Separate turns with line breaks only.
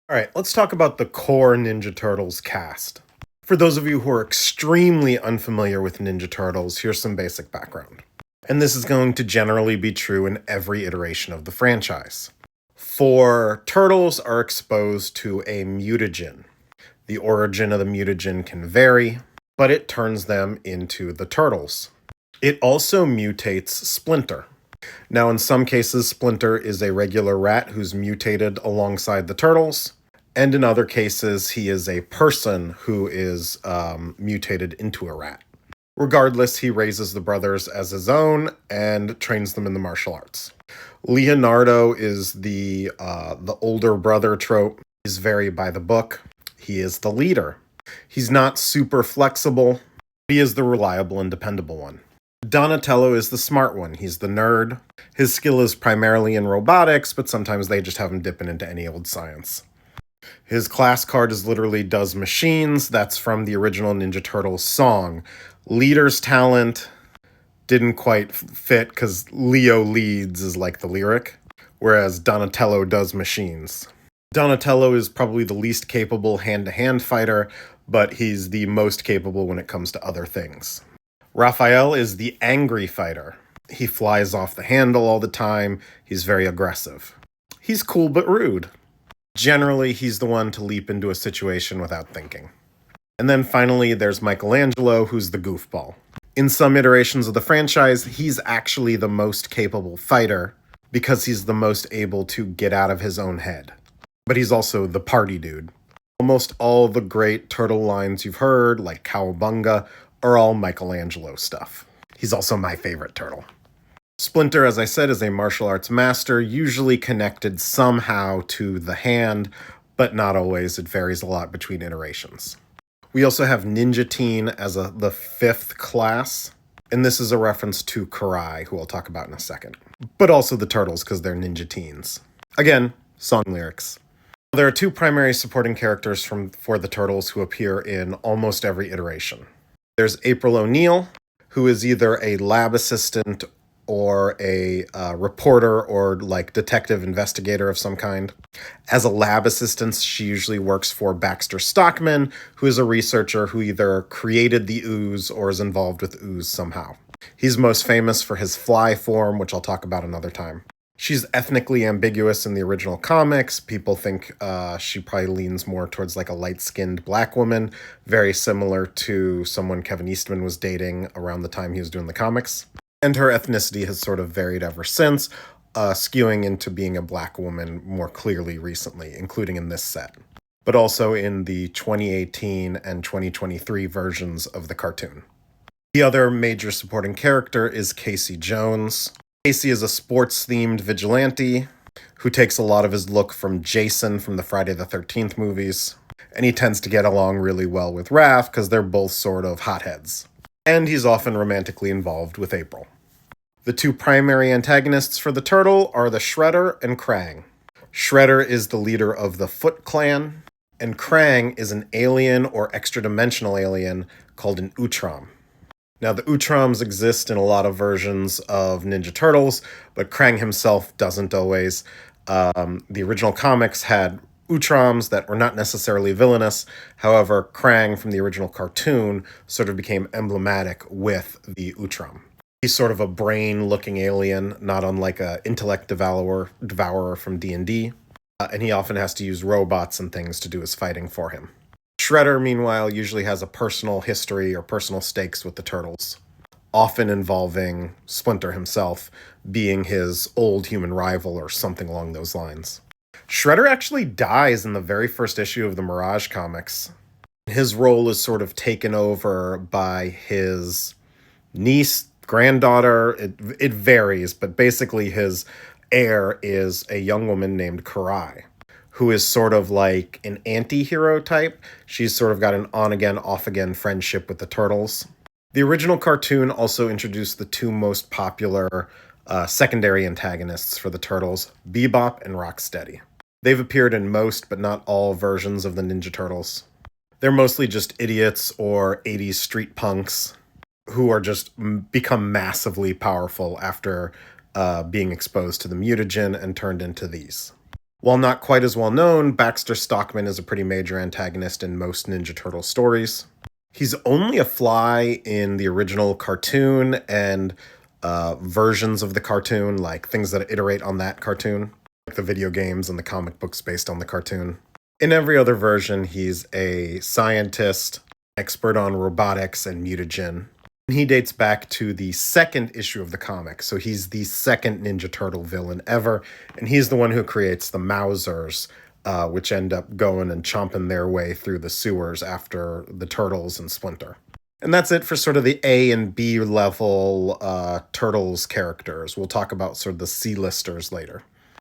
Alright, let's talk about the core Ninja Turtles cast. For those of you who are extremely unfamiliar with Ninja Turtles, here's some basic background. And this is going to generally be true in every iteration of the franchise. For Turtles are exposed to a mutagen. The origin of the mutagen can vary, but it turns them into the Turtles. It also mutates Splinter. Now, in some cases, Splinter is a regular rat who's mutated alongside the Turtles, and in other cases, he is a person who is mutated into a rat. Regardless, he raises the brothers as his own and trains them in the martial arts. Leonardo is the older brother trope. He's very by the book. He is the leader. He's not super flexible. He is the reliable and dependable one. Donatello is the smart one. He's the nerd. His skill is primarily in robotics, but sometimes they just have him dipping into any old science. His class card is literally does machines. That's from the original Ninja Turtles song. Leader's talent didn't quite fit because Leo leads is like the lyric, whereas Donatello does machines. Donatello is probably the least capable hand-to-hand fighter, but he's the most capable when it comes to other things. Raphael is the angry fighter. He flies off the handle all the time. He's very aggressive. He's cool but rude. Generally, he's the one to leap into a situation without thinking. And then finally, there's Michelangelo, who's the goofball. In some iterations of the franchise, he's actually the most capable fighter because he's the most able to get out of his own head. But he's also the party dude. Almost all the great turtle lines you've heard, like Cowabunga, are all Michelangelo stuff. He's also my favorite turtle. Splinter, as I said, is a martial arts master, usually connected somehow to the hand, but not always. It varies a lot between iterations. We also have Ninja Teen as the fifth class, and this is a reference to Karai, who I'll talk about in a second. But also the Turtles, because they're Ninja Teens. Again, song lyrics. There are two primary supporting characters for the Turtles who appear in almost every iteration. There's April O'Neil, who is either a lab assistant or a reporter or like detective investigator of some kind. As a lab assistant, she usually works for Baxter Stockman, who is a researcher who either created the ooze or is involved with ooze somehow. He's most famous for his fly form, which I'll talk about another time. She's ethnically ambiguous in the original comics. People think she probably leans more towards like a light-skinned black woman, very similar to someone Kevin Eastman was dating around the time he was doing the comics. And her ethnicity has sort of varied ever since, skewing into being a black woman more clearly recently, including in this set, but also in the 2018 and 2023 versions of the cartoon. The other major supporting character is Casey Jones. Casey is a sports-themed vigilante who takes a lot of his look from Jason from the Friday the 13th movies, and he tends to get along really well with Raph because they're both sort of hotheads. And he's often romantically involved with April. The two primary antagonists for the Turtle are the Shredder and Krang. Shredder is the leader of the Foot Clan, and Krang is an alien or extra-dimensional alien called an Utrom. Now, the Utroms exist in a lot of versions of Ninja Turtles, but Krang himself doesn't always. The original comics had Utroms that were not necessarily villainous. However, Krang from the original cartoon sort of became emblematic with the Utrom. He's sort of a brain-looking alien, not unlike an intellect devourer from D&D, and he often has to use robots and things to do his fighting for him. Shredder, meanwhile, usually has a personal history or personal stakes with the Turtles, often involving Splinter himself being his old human rival or something along those lines. Shredder actually dies in the very first issue of the Mirage comics. His role is sort of taken over by his niece, granddaughter. It varies, but basically his heir is a young woman named Karai, who is sort of like an anti-hero type. She's sort of got an on-again, off-again friendship with the Turtles. The original cartoon also introduced the two most popular secondary antagonists for the Turtles, Bebop and Rocksteady. They've appeared in most, but not all, versions of the Ninja Turtles. They're mostly just idiots or 80s street punks who are just become massively powerful after being exposed to the mutagen and turned into these. While not quite as well known, Baxter Stockman is a pretty major antagonist in most Ninja Turtle stories. He's only a fly in the original cartoon and versions of the cartoon, like things that iterate on that cartoon, like the video games and the comic books based on the cartoon. In every other version, he's a scientist, expert on robotics and mutagen. He dates back to the second issue of the comic, so he's the second Ninja Turtle villain ever, and he's the one who creates the Mausers, which end up going and chomping their way through the sewers after the Turtles and Splinter. And that's it for sort of the A and B level Turtles characters. We'll talk about sort of the C-listers later.